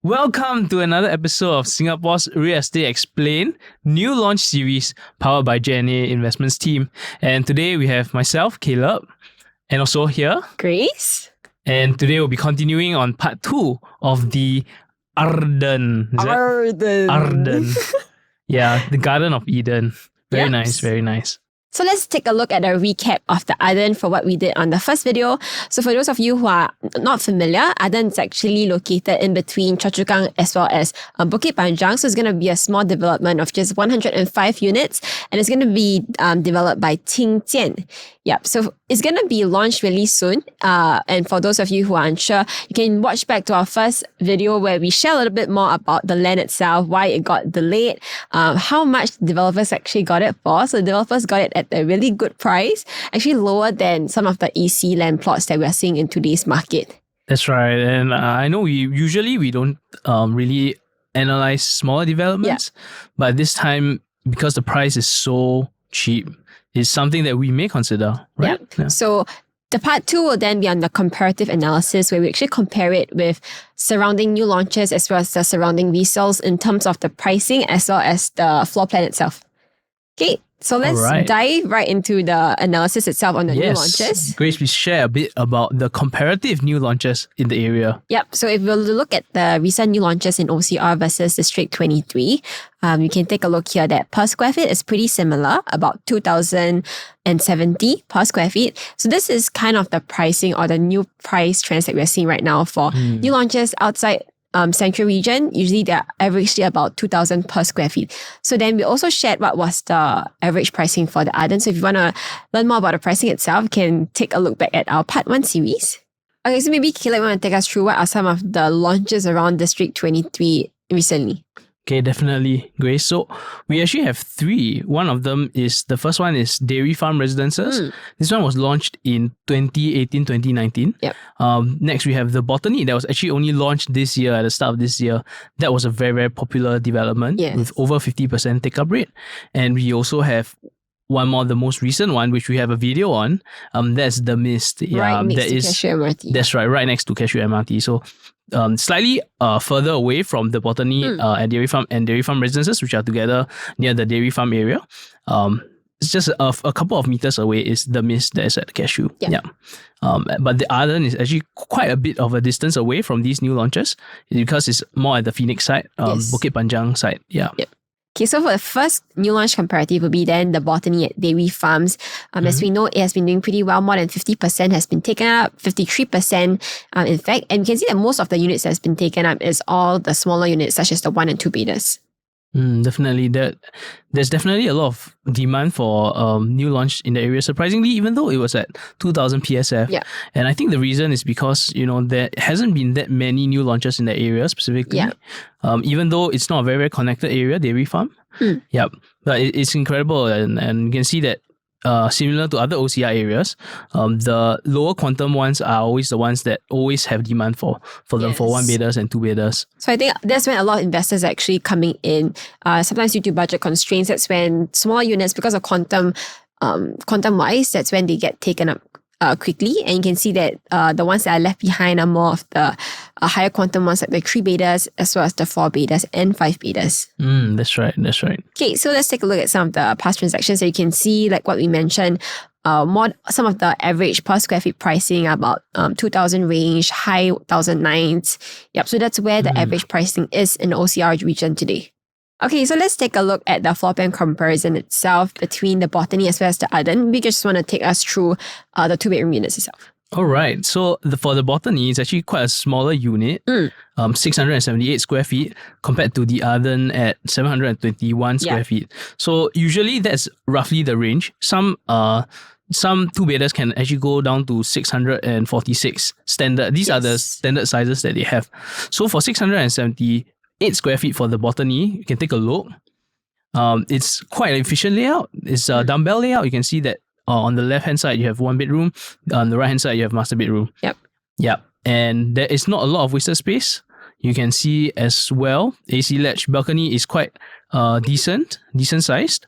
Welcome to another episode of Singapore's Real Estate Explained, new launch series powered by JNA Investments team. And today we have myself, Caleb, and also here, Grace. And today we'll be continuing on part 2 of the Arden. Arden. Yeah, the Garden of Eden. Very nice, very nice. So let's take a look at a recap of the Arden for what we did on the first video. So for those of you who are not familiar, Arden is actually located in between Choa Chu Kang as well as Bukit Panjang. So it's going to be a small development of just 105 units, and it's going to be developed by Qingjian. Yep. So it's going to be launched really soon. And for those of you who are unsure, you can watch back to our first video where we share a little bit more about the land itself, why it got delayed, how much developers actually got it for. So the developers got it at a really good price, actually lower than some of the EC land plots that we are seeing in today's market. That's right. And I know we don't really analyze smaller developments, but this time, because the price is so cheap, is something that we may consider, right? Yeah. So the part 2 will then be on the comparative analysis, where we actually compare it with surrounding new launches as well as the surrounding resales in terms of the pricing as well as the floor plan itself. Okay, so let's dive right into the analysis itself on the new launches. Grace, please share a bit about the comparative new launches in the area. Yep, so if we look at the recent new launches in OCR versus District 23, you can take a look here that per square feet is pretty similar, about 2,070 per square feet. So this is kind of the pricing or the new price trends that we're seeing right now for new launches outside Central region. Usually they're averagely about 2,000 per square feet. So then we also shared what was the average pricing for the Arden. So if you want to learn more about the pricing itself, you can take a look back at our part 1 series. Okay, so maybe Caleb want to take us through what are some of the launches around District 23 recently. Okay, definitely, Grace. So we actually have 3. One of them is, the first one is Dairy Farm Residences. This one was launched in 2018-2019. Yep. Next, we have the Botany that was actually only launched this year, at the start of this year. That was a very, very popular development with over 50% take-up rate. And we also have one more, the most recent one, which we have a video on. That's The Mist. Right next to Cashew MRT. That's right, right next to Cashew MRT. So slightly further away from the Botany and Dairy Farm Residences, which are together near the Dairy Farm area. It's just a couple of meters away is The Mist that is at Cashew. Yeah. But the Arden is actually quite a bit of a distance away from these new launches because it's more at the Phoenix side, Bukit Panjang side. Yeah. Yep. Okay, so for the first new launch comparative will be then the Botany at Dairy Farms. As we know, it has been doing pretty well. More than 50% has been taken up, 53% in fact. And you can see that most of the units that has been taken up is all the smaller units, such as the 1 and 2 bedders. Definitely. There's definitely a lot of demand for new launch in the area, surprisingly, even though it was at 2,000 PSF. Yeah. And I think the reason is because, there hasn't been that many new launches in the area specifically. Yeah. Even though it's not a very, very connected area, Dairy Farm. Yep. But it's incredible, and you can see that similar to other OCR areas, the lower quantum ones are always the ones that always have demand for them, for 1 bedders and 2 bedders. So I think that's when a lot of investors are actually coming in. Sometimes due to budget constraints, that's when smaller units, because of quantum wise, that's when they get taken up quickly. And you can see that the ones that are left behind are more of the higher quantum ones, like the 3 bedders as well as the 4 bedders and 5 bedders. That's right. Okay, so let's take a look at some of the past transactions. So you can see, like what we mentioned, some of the average per square feet pricing about 2,000 range, high 1,009s. Yep, so that's where the average pricing is in the OCR region today. Okay, so let's take a look at the floor plan comparison itself between the Botany as well as the Arden. We just want to take us through the 2-bedroom units itself. All right. So for the Botany, it's actually quite a smaller unit, 678 square feet compared to the Arden at 721 square feet. So usually that's roughly the range. Some 2-bedders can actually go down to 646 standard. These are the standard sizes that they have. So for 678 square feet for the Botany, you can take a look. It's quite an efficient layout. It's a dumbbell layout. You can see that on the left-hand side, you have 1 bedroom. On the right-hand side, you have master bedroom. Yep. And there is not a lot of wasted space. You can see as well, AC latch balcony is quite decent sized.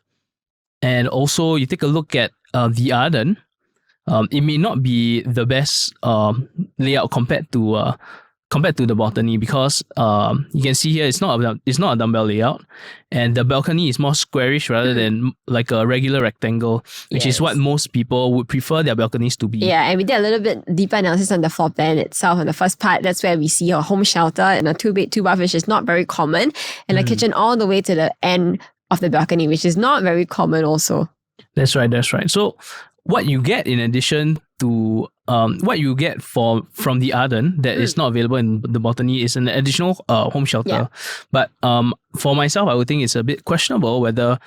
And also, you take a look at the Arden. It may not be the best layout compared to compared to the balcony, because you can see here it's not a dumbbell layout, and the balcony is more squarish rather than like a regular rectangle, which is what most people would prefer their balconies to be. Yeah, and we did a little bit deeper analysis on the floor plan itself. On the first part, that's where we see a home shelter and a 2-bed, 2-bath, which is not very common, and a kitchen all the way to the end of the balcony, which is not very common also. That's right. So what you get in addition to what you get from the Arden that is not available in the balcony is an additional home shelter. Yeah. But for myself, I would think it's a bit questionable whether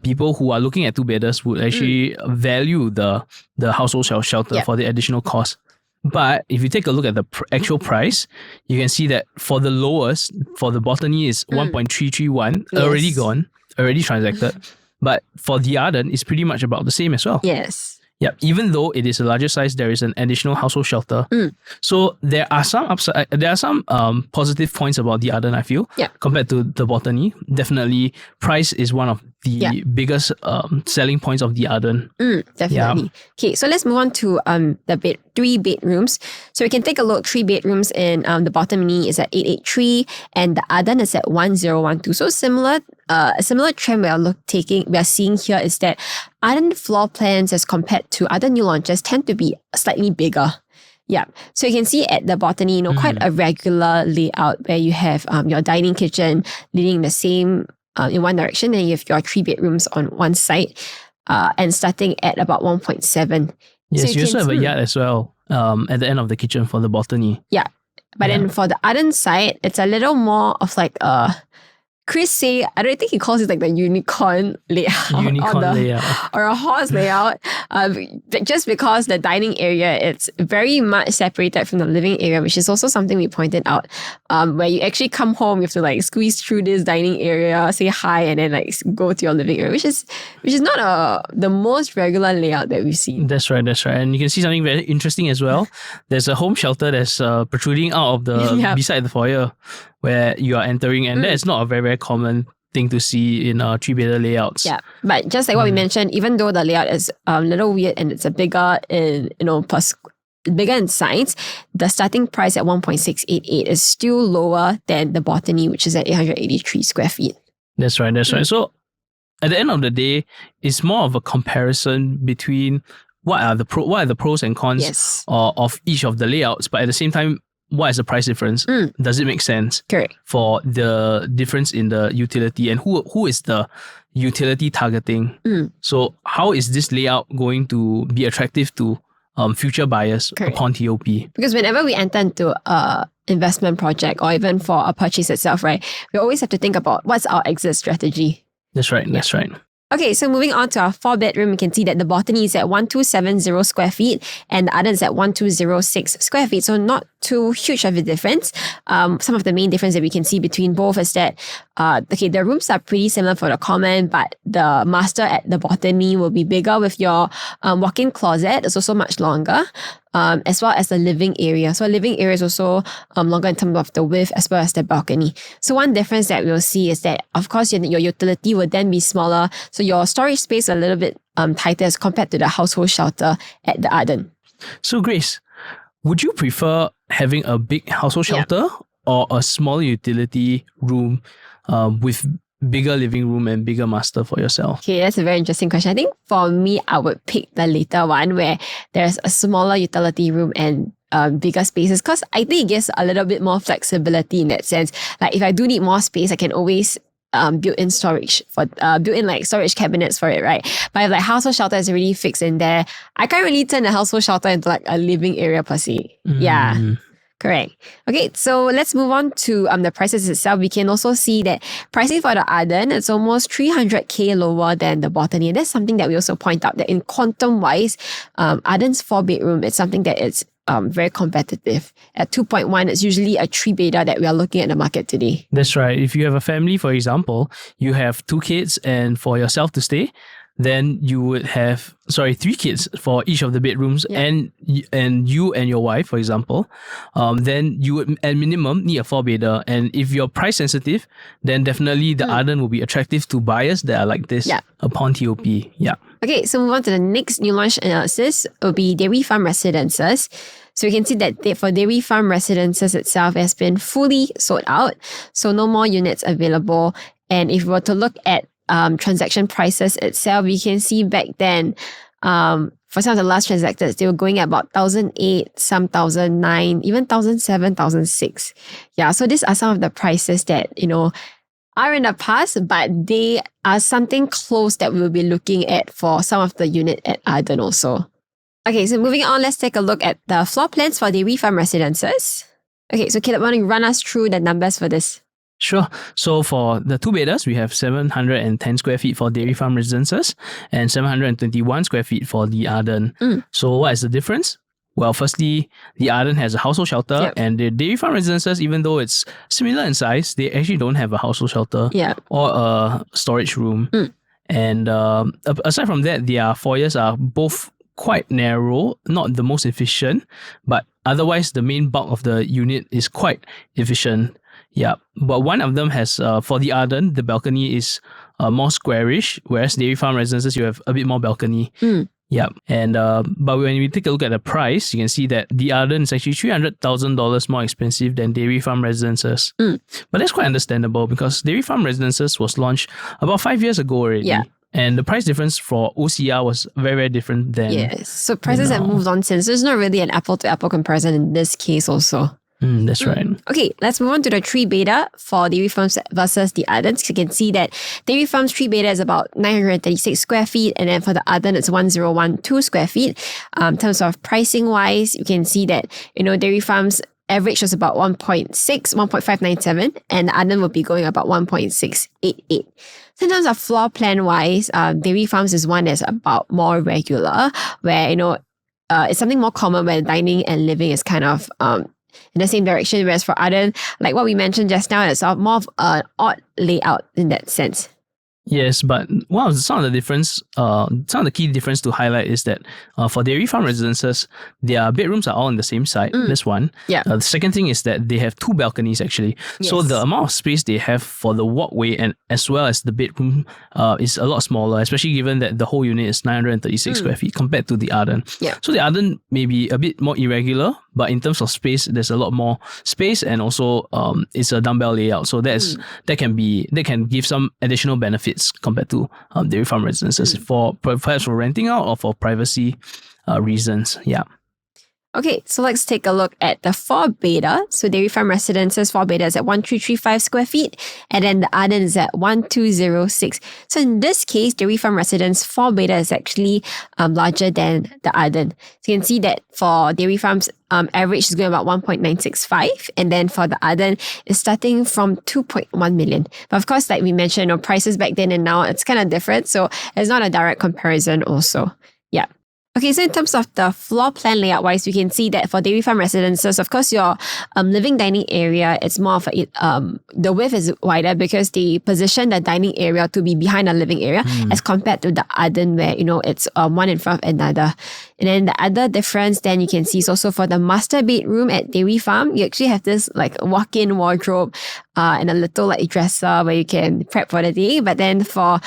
people who are looking at 2-bedders would actually value the household shelter for the additional cost. But if you take a look at the actual price, you can see that for the lowest, for the balcony is 1.331, already gone, already transacted. But for the Arden, it's pretty much about the same as well. Yes. Yeah, even though it is a larger size, there is an additional household shelter. So there are some upside. There are some positive points about the Arden, I feel, compared to the balcony. Definitely, price is one of the biggest selling points of the Arden. Definitely. Yeah. Okay, so let's move on to the 3 bedrooms. So we can take a look. 3 bedrooms in the balcony is at 883, and the Arden is at 1012. So a similar trend we are seeing here is that Arden floor plans as compared to other new launches tend to be slightly bigger. Yeah. So you can see at the balcony, quite a regular layout where you have your dining kitchen leading the same in one direction, and you have your 3 bedrooms on one side, and starting at about 1.7. Yes, so you also have a yard as well at the end of the kitchen for the balcony. Yeah. But then for the Arden side, it's a little more of like Chris say, I don't think he calls it like the unicorn layout. Or a horse layout. Just because the dining area, it's very much separated from the living area, which is also something we pointed out. Where you actually come home, you have to like squeeze through this dining area, say hi, and then like go to your living area, which is not the most regular layout that we've seen. That's right. And you can see something very interesting as well. There's a home shelter that's protruding out of the beside the foyer where you are entering, and that is not a very, very common thing to see in 3-bedder layouts. Yeah, but just like what we mentioned, even though the layout is a little weird and it's a bigger bigger in size, the starting price at 1.688 is still lower than the balcony, which is at 883 square feet. That's right. So at the end of the day, it's more of a comparison between what are the pros and cons of each of the layouts, but at the same time, what is the price difference? Does it make sense? Correct. For the difference in the utility, and who is the utility targeting? So how is this layout going to be attractive to future buyers upon TOP? Because whenever we enter into a investment project or even for a purchase itself, right, we always have to think about what's our exit strategy. That's right. Okay, so moving on to our 4-bedroom, you can see that the balcony is at 1270 square feet and the Arden is at 1206 square feet. So not too huge of a difference. Some of the main difference that we can see between both is that, the rooms are pretty similar for the common, but the master at the balcony will be bigger with your walk-in closet. It's also much longer. As well as the living area. So living area is also longer in terms of the width as well as the balcony. So one difference that we'll see is that, of course, your utility will then be smaller. So your storage space a little bit tighter as compared to the household shelter at the Arden. So Grace, would you prefer having a big household shelter or a small utility room with bigger living room and bigger master for yourself? Okay, that's a very interesting question. I think for me, I would pick the later one where there's a smaller utility room and bigger spaces, because I think it gives a little bit more flexibility in that sense. Like if I do need more space, I can always built in storage for storage cabinets for it, right? But if like household shelter is already fixed in there, I can't really turn the household shelter into like a living area per se. Yeah. Correct. Okay, so let's move on to the prices itself. We can also see that pricing for the Arden, it's almost 300k lower than the balcony. And that's something that we also point out that in quantum-wise, Arden's 4-bedroom, it's something that it's very competitive. At 2.1, it's usually a 3-bedder that we are looking at the market today. That's right. If you have a family, for example, you have 2 kids and for yourself to stay, then you would have 3 kids for each of the bedrooms, and you and your wife, for example, then you would at minimum need a 4-bedder. And if you're price sensitive, then definitely the Arden will be attractive to buyers that are like this upon TOP. Yeah. Okay, so move on to the next new launch analysis. It will be Dairy Farm Residences. So you can see that for Dairy Farm Residences itself, it has been fully sold out. So no more units available. And if we were to look at transaction prices itself, we can see back then, for some of the last transactors, they were going at about 1,008, some 1,009, even 1,007, 1,006. Yeah, so these are some of the prices that, are in the past, but they are something close that we will be looking at for some of the unit at Arden also. Okay, so moving on, let's take a look at the floor plans for Dairy Farm Residences. Okay, so Caleb, why don't you run us through the numbers for this? Sure. So for the two-bedders, we have 710 square feet for Dairy Farm Residences and 721 square feet for the Arden. So what is the difference? Well, firstly, the Arden has a household shelter, and the Dairy Farm Residences, even though it's similar in size, they actually don't have a household shelter or a storage room. And aside from that, their foyers are both quite narrow, not the most efficient, but otherwise the main bulk of the unit is quite efficient. Yeah, but one of them has, for the Arden, the balcony is more squarish, whereas Dairy Farm Residences, you have a bit more balcony. Yeah, and but when we take a look at the price, you can see that the Arden is actually $300,000 more expensive than Dairy Farm Residences. But that's quite understandable because Dairy Farm Residences was launched about 5 years ago already. Yeah. And the price difference for OCR was very, very different then. Yes, so prices have moved on since. There's not really an apple-to-apple comparison in this case also. That's right. Okay, let's move on to the 3-beta for Dairy Farms versus the Arden. So you can see that Dairy Farms 3-beta is about 936 square feet, and then for the Arden, it's 1012 square feet. In terms of pricing wise, you can see that, Dairy Farms average was about 1.597, and the Arden will be going about 1.688. So in terms of floor plan wise, Dairy Farms is one that's about more regular, where, it's something more common where dining and living is kind of in the same direction, whereas for Arden, like what we mentioned just now, it's more of an odd layout in that sense. Yes, but some of the key difference to highlight is that for Dairy Farm Residences, their bedrooms are all on the same side. That's one. Yeah. The second thing is that they have two balconies actually. Yes. So the amount of space they have for the walkway and as well as the bedroom is a lot smaller, especially given that the whole unit is 936 square feet compared to the Arden. Yeah. So the Arden may be a bit more irregular, but in terms of space, there's a lot more space, and also it's a dumbbell layout. So that can give some additional benefits compared to Dairy Farm Residences for perhaps for renting out or for privacy reasons. Yeah. Okay, so let's take a look at the 4-beta. So Dairy Farm Residences 4-beta is at 1335 square feet, and then the Arden is at 1206. So in this case, Dairy Farm Residence 4-beta is actually larger than the Arden. So you can see that for Dairy Farms, average is going about 1.965, and then for the Arden, it's starting from 2.1 million. But of course, like we mentioned, prices back then and now, it's kind of different. So it's not a direct comparison also. Yeah. Okay, so in terms of the floor plan layout wise, we can see that for Dairy Farm Residences, of course, your living dining area, it's more of the width is wider because they position the dining area to be behind the living area as compared to the Arden where, it's one in front of another. And then the other difference then you can see is also for the master bedroom at Dairy Farm, you actually have this like walk-in wardrobe and a little like dresser where you can prep for the day. But then for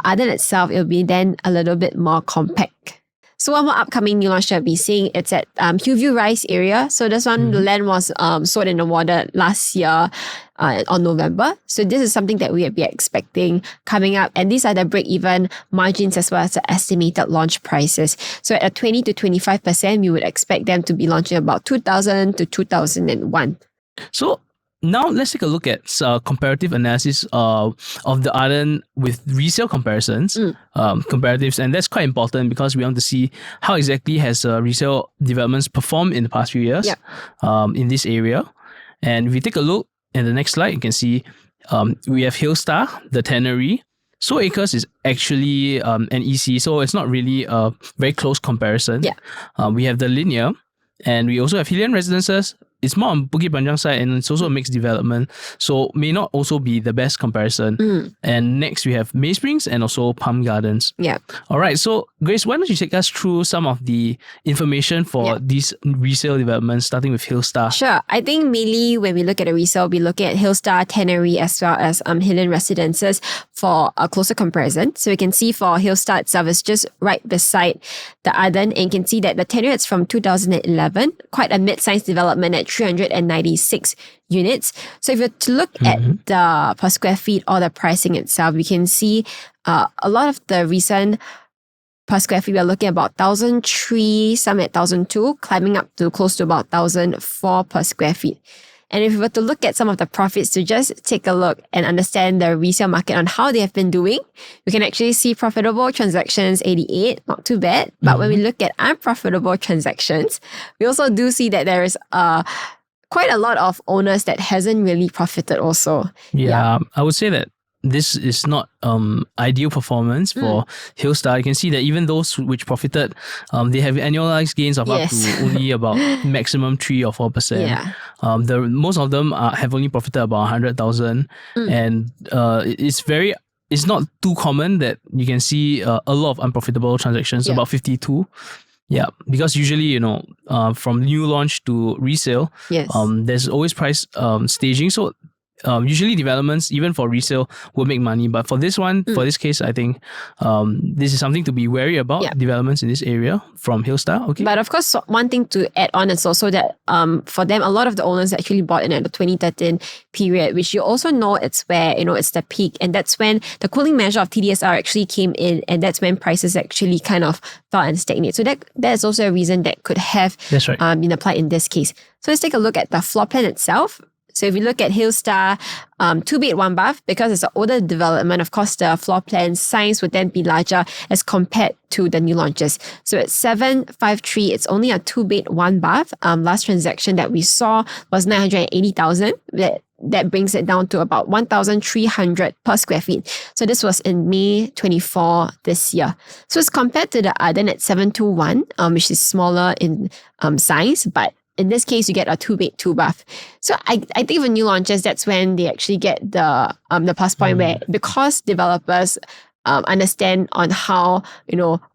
Arden itself, it'll be then a little bit more compact. So one more upcoming new launch that we'll be seeing, it's at Hillview Rise area. So this one, the land was sold and awarded last year on November. So this is something that we will be expecting coming up. And these are the break-even margins as well as the estimated launch prices. So at a 20 to 25%, we would expect them to be launching about 2000 to 2001. So now let's take a look at comparative analysis of the Arden with resale comparisons, comparatives, and that's quite important because we want to see how exactly has resale developments performed in the past few years in this area. And if we take a look in the next slide, you can see we have Hillstar, the Tannery. So Acres is actually an EC, so it's not really a very close comparison. Yeah. We have the Linear, and we also have Hillian Residences. It's more on Bukit Panjang side, and it's also a mixed development, so may not also be the best comparison. And next we have May Springs and also Palm Gardens. Yeah. All right. So Grace, why don't you take us through some of the information for these resale developments, starting with Hillstar? Sure. I think mainly when we look at a resale, we look at Hillstar, Tannery, as well as Hillian Residences. for a closer comparison. So you can see for Hillstar itself, it's just right beside the Arden, and you can see that the tenure is from 2011, quite a mid-sized development at 396 units. So if you're to look at the per square feet or the pricing itself, we can see a lot of the recent per square feet, we're looking at about 1,003, some at 1,002, climbing up to close to about 1,004 per square feet. And if we were to look at some of the profits to just take a look and understand the resale market on how they have been doing, we can actually see profitable transactions, 88, not too bad. But when we look at unprofitable transactions, we also do see that there is quite a lot of owners that hasn't really profited also. Yeah, I would say that this is not ideal performance for Hillstar. You can see that even those which profited, they have annualized gains of up to only about maximum 3 or 4%. Yeah. Most of them have only profited about 100,000, and it's not too common that you can see a lot of unprofitable transactions, about 52. Yeah, because usually, from new launch to resale, there's always price staging. So usually developments, even for resale, will make money. But for this one, for this case, I think this is something to be wary about, developments in this area from Hillstar. Okay. But of course, one thing to add on is also that for them, a lot of the owners actually bought in at the 2013 period, which you also know it's where, it's the peak. And that's when the cooling measure of TDSR actually came in, and that's when prices actually kind of fell and stagnate. So that's also a reason that could have been applied in this case. So let's take a look at the floor plan itself. So if you look at Hillstar, 2-bed, 1-bath, because it's an older development, of course, the floor plan size would then be larger as compared to the new launches. So at 753, it's only a 2-bed, 1-bath. Last transaction that we saw was 980,000. That brings it down to about 1,300 per square feet. So this was in May 24 this year. So it's compared to the Arden at 721, which is smaller in size, but in this case, you get a 2-bed, 2-bath. So I think for new launches, that's when they actually get the plus point where, because developers understand on how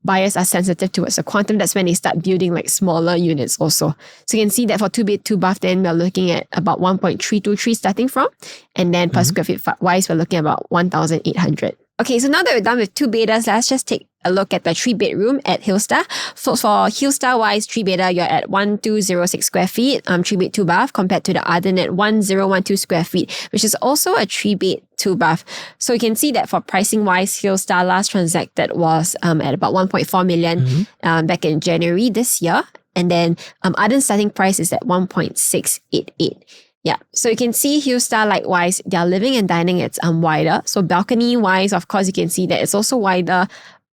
buyers are sensitive towards the quantum, that's when they start building like smaller units also. So you can see that for 2-bed, 2-bath, then we're looking at about 1.323 starting from, and then per square feet wise, we're looking at about 1,800. Okay, so now that we're done with 2-beders, let's just take a look at the 3-bedroom at Hillstar. So for Hillstar-wise, 3-bedder, you're at 1,206 square feet, 3-bed, 2-bath, compared to the Arden at 1,012 square feet, which is also a 3-bed, 2-bath. So you can see that for pricing-wise, Hillstar last transacted was at about 1.4 million back in January this year. And then Arden's starting price is at 1.688. Yeah, so you can see Hillstar, likewise, their living and dining, it's wider. So balcony-wise, of course, you can see that it's also wider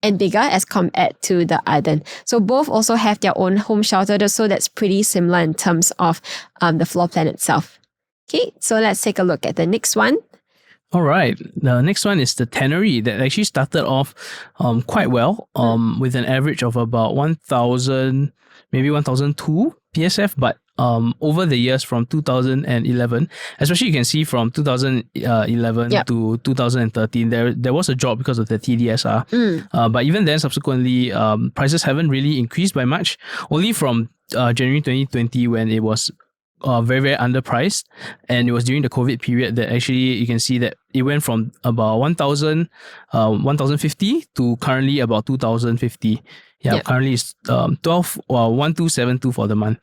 and bigger as compared to the Arden. So both also have their own home shelter, so that's pretty similar in terms of the floor plan itself. Okay, so let's take a look at the next one. All right, the next one is the tannery that actually started off quite well with an average of about 1,000, maybe 1,002 PSF, but over the years from 2011, especially you can see from 2011 to 2013, there was a drop because of the TDSR. But even then, subsequently, prices haven't really increased by much. Only from January 2020, when it was very, very underpriced, and it was during the COVID period that actually you can see that it went from about 1,050 to currently about 2,050. Currently it's 1,272 for the month.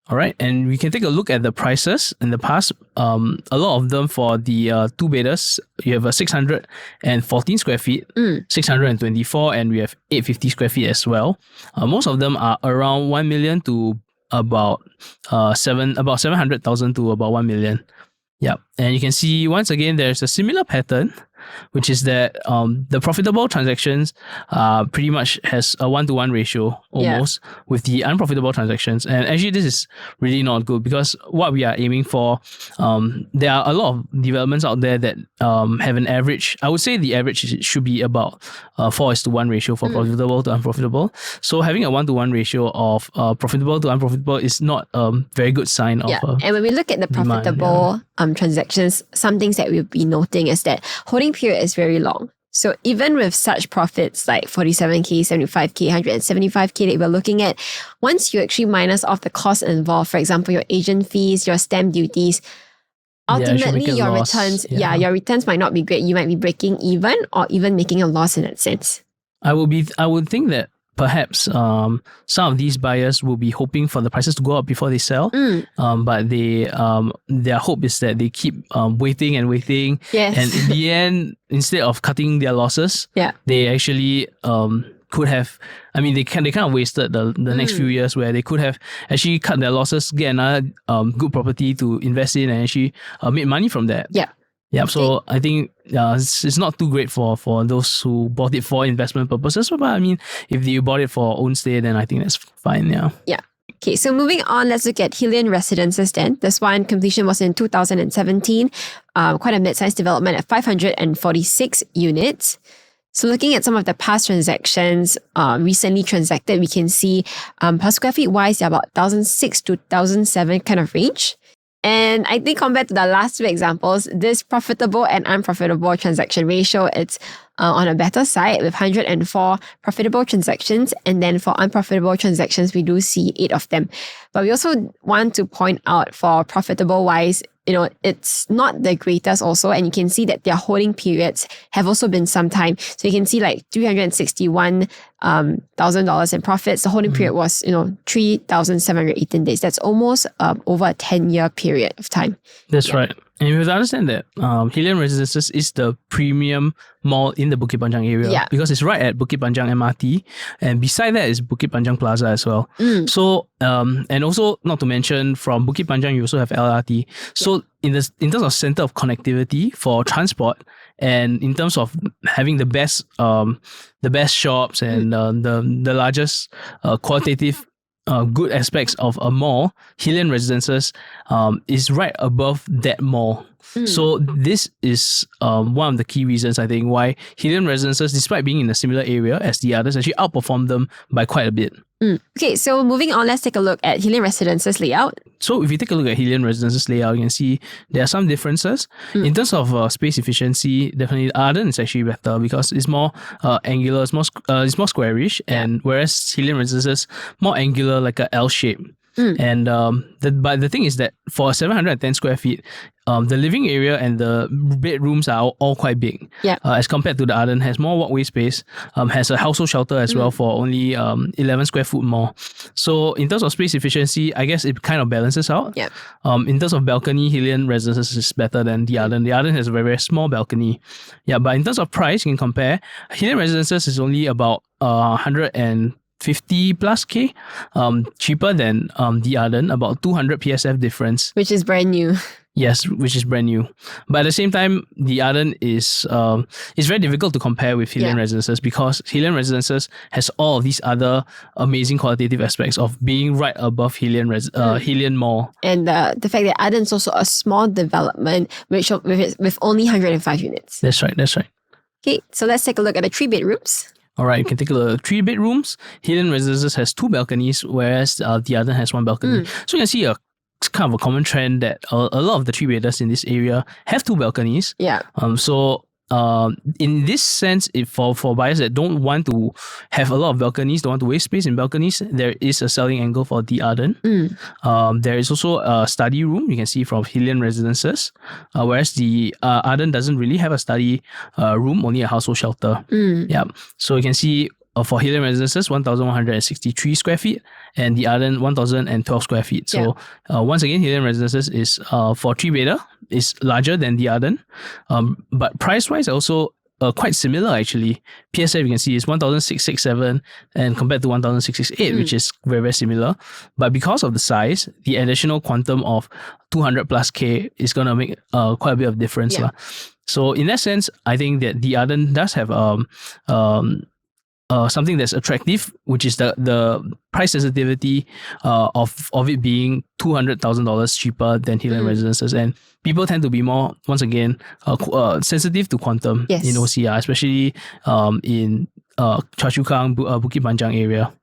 All right, and we can take a look at the prices in the past. A lot of them for the 2-bedders, you have a 614 square feet, 624, and we have 850 square feet as well. Most of them are around 1 million to about 700,000 to about 1 million. And you can see once again there's a similar pattern, which is that the profitable transactions pretty much has a 1-to-1 ratio almost with the unprofitable transactions. And actually this is really not good, because what we are aiming for, there are a lot of developments out there that have an average. I would say the average should be about 4:1 ratio for profitable to unprofitable. So having a 1-to-1 ratio of profitable to unprofitable is not a very good sign of and when we look at the profitable transactions, some things that we'll be noting is that holding period is very long. So even with such profits like 47K, 75K, 175K that we're looking at, once you actually minus off the costs involved, for example, your agent fees, your stamp duties, ultimately make a your loss. returns, your returns might not be great. You might be breaking even or even making a loss in that sense. I would think that perhaps some of these buyers will be hoping for the prices to go up before they sell. But their hope is that they keep waiting and waiting. Yes. And in the end, instead of cutting their losses, they actually could have, they kind of wasted the next few years where they could have actually cut their losses, get another good property to invest in, and actually made money from that. Yeah, so I think it's not too great for those who bought it for investment purposes. But if you bought it for own stay, then I think that's fine. Yeah. Okay, so moving on, let's look at Qingjian Residences then. This one, completion was in 2017. Quite a mid-sized development at 546 units. So looking at some of the past transactions, recently transacted, we can see per square feet wise, they're about 1,006 to 1,007 kind of range. And I think compared to the last two examples, this profitable and unprofitable transaction ratio, it's on a better side with 104 profitable transactions. And then for unprofitable transactions, we do see 8 of them. But we also want to point out for profitable wise, it's not the greatest also. And you can see that their holding periods have also been some time. So you can see like $361,000 in profits. The holding period was, 3,718 days. That's almost over a 10-year period of time. That's right. And you have to understand that Qingjian Residences is the premium mall in the Bukit Panjang area because it's right at Bukit Panjang MRT, and beside that is Bukit Panjang Plaza as well. So and also not to mention from Bukit Panjang you also have LRT. So in terms of center of connectivity for transport, and in terms of having the best shops and the largest qualitative good aspects of a mall, Qingjian Residences is right above that mall. So this is one of the key reasons I think why Qingjian Residences, despite being in a similar area as the others, actually outperformed them by quite a bit. Okay, so moving on, let's take a look at Qingjian Residences layout. So if you take a look at Qingjian Residences layout, you can see there are some differences. In terms of space efficiency, definitely Arden is actually better because it's more angular, it's more squarish, and whereas Qingjian Residences more angular, like a L shape. And but the thing is that for 710 square feet, the living area and the bedrooms are all quite big. As compared to the Arden, has more walkway space, has a household shelter as well for only 11 square foot more. So in terms of space efficiency, I guess it kind of balances out. In terms of balcony, Qingjian Residences is better than the Arden. The Arden has a very, very small balcony. But in terms of price, you can compare. Qingjian Residences is only about 150 plus K, cheaper than the Arden, about 200 PSF difference. Which is brand new. Yes, which is brand new. But at the same time, the Arden is it's very difficult to compare with Qingjian Residences because Qingjian has all of these other amazing qualitative aspects of being right above Qingjian Mall. And the fact that Arden is also a small development with only 105 units. That's right. Okay, so let's take a look at the 3 bedrooms. All right, you can take a look at 3 bedrooms. Qingjian Residences has 2 balconies, whereas the Arden has 1 balcony. So you can see a kind of a common trend that a lot of the 3-bedders in this area have 2 balconies. So in this sense, if for buyers that don't want to have a lot of balconies, don't want to waste space in balconies, there is a selling angle for the Arden. There is also a study room you can see from Qingjian Residences, whereas the Arden doesn't really have a study room, only a household shelter. So you can see for Qingjian Residences, 1,163 square feet, and the Arden 1,012 square feet. So once again, Qingjian Residences is for 3-bedder is larger than the Arden, but price-wise also quite similar actually. PSF you can see is 1,667 and compared to 1,668, which is very, very similar. But because of the size, the additional quantum of 200 plus K is going to make quite a bit of difference. So in that sense, I think that the Arden does have something that's attractive, which is the price sensitivity of it being $200,000 cheaper than Qingjian Residences, and people tend to be more, once again, sensitive to quantum in OCR, especially in Choa Chu Kang, Bukit Panjang area.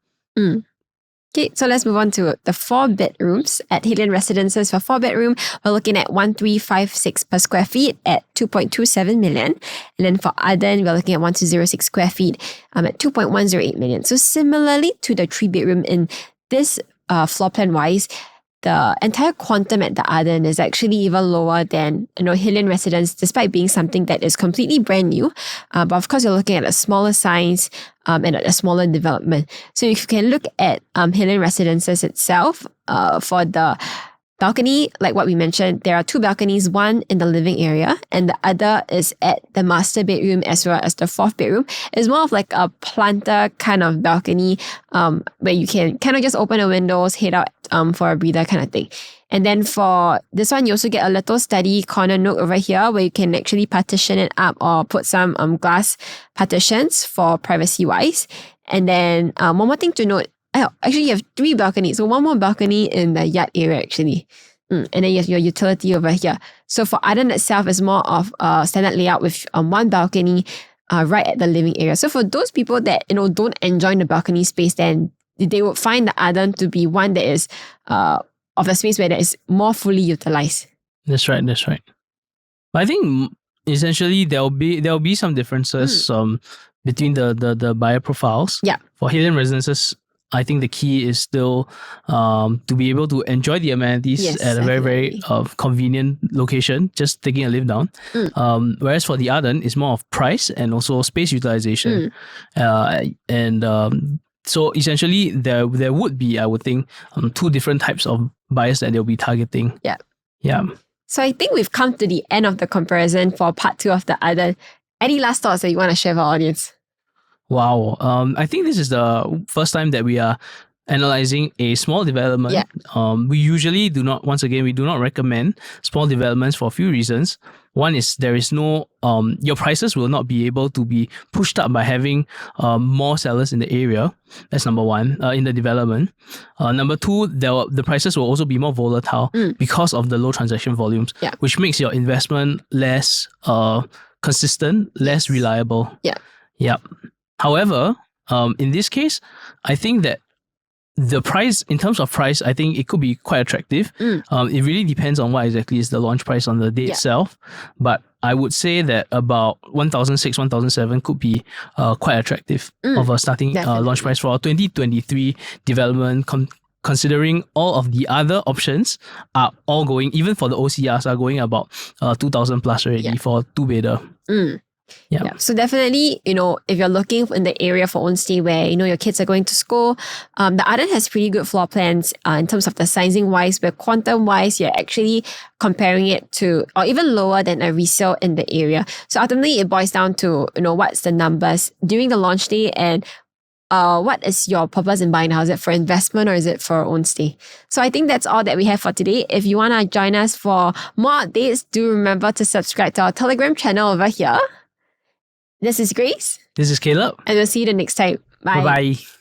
Okay, so let's move on to the 4 bedrooms at Qingjian Residences. For 4 bedroom, we're looking at 1,356 per square feet at 2.27 million. And then for Arden, we're looking at 1,206 square feet at 2.108 million. So similarly to the 3 bedroom in this floor plan wise, the entire quantum at the Arden is actually even lower than Hillian Residence, despite being something that is completely brand new. But of course, you're looking at a smaller size and a smaller development. So if you can look at Hillian Residences itself, for the balcony, like what we mentioned, there are 2 balconies, one in the living area and the other is at the master bedroom as well as the 4th bedroom. It's more of like a planter kind of balcony where you can kind of just open the windows, head out for a breather kind of thing. And then for this one, you also get a little study corner nook over here where you can actually partition it up or put some glass partitions for privacy wise. And then one more thing to note, actually, you have 3 balconies. So one more balcony in the yard area, actually. And then you have your utility over here. So for Arden itself, it's more of a standard layout with one balcony right at the living area. So for those people that don't enjoy the balcony space, then they would find the Arden to be one that is of a space where that is more fully utilized. That's right. I think essentially there'll be some differences between the buyer profiles. Yeah. For Hillian Residences, I think the key is still to be able to enjoy the amenities at a very, very convenient location, just taking a lift down. Whereas for the Arden, it's more of price and also space utilization. So essentially, there would be, I would think, 2 different types of buyers that they'll be targeting. Yeah. So I think we've come to the end of the comparison for part 2 of the Arden. Any last thoughts that you want to share with our audience? Wow. I think this is the first time that we are analyzing a small development. We usually do not recommend small developments for a few reasons. One is there is no, your prices will not be able to be pushed up by having more sellers in the area. That's number one, in the development. Number 2, the prices will also be more volatile because of the low transaction volumes, which makes your investment less consistent, less reliable. Yeah. However, in this case, I think that the price, in terms of price, I think it could be quite attractive. It really depends on what exactly is the launch price on the day itself. But I would say that about 1,600, 1,700 could be quite attractive of a starting launch price for a 2023 development, considering all of the other options are all going, even for the OCRs, are going about 2,000 plus already for 2-bedder. Yeah. So definitely, if you're looking in the area for own stay where, your kids are going to school, the Arden has pretty good floor plans in terms of the sizing wise, but quantum wise, you're actually comparing it to, or even lower than a resale in the area. So ultimately, it boils down to, what's the numbers during the launch day and what is your purpose in buying the house? Is it for investment or is it for own stay? So I think that's all that we have for today. If you want to join us for more updates, do remember to subscribe to our Telegram channel over here. This is Grace. This is Caleb. And we'll see you the next time. Bye. Bye-bye.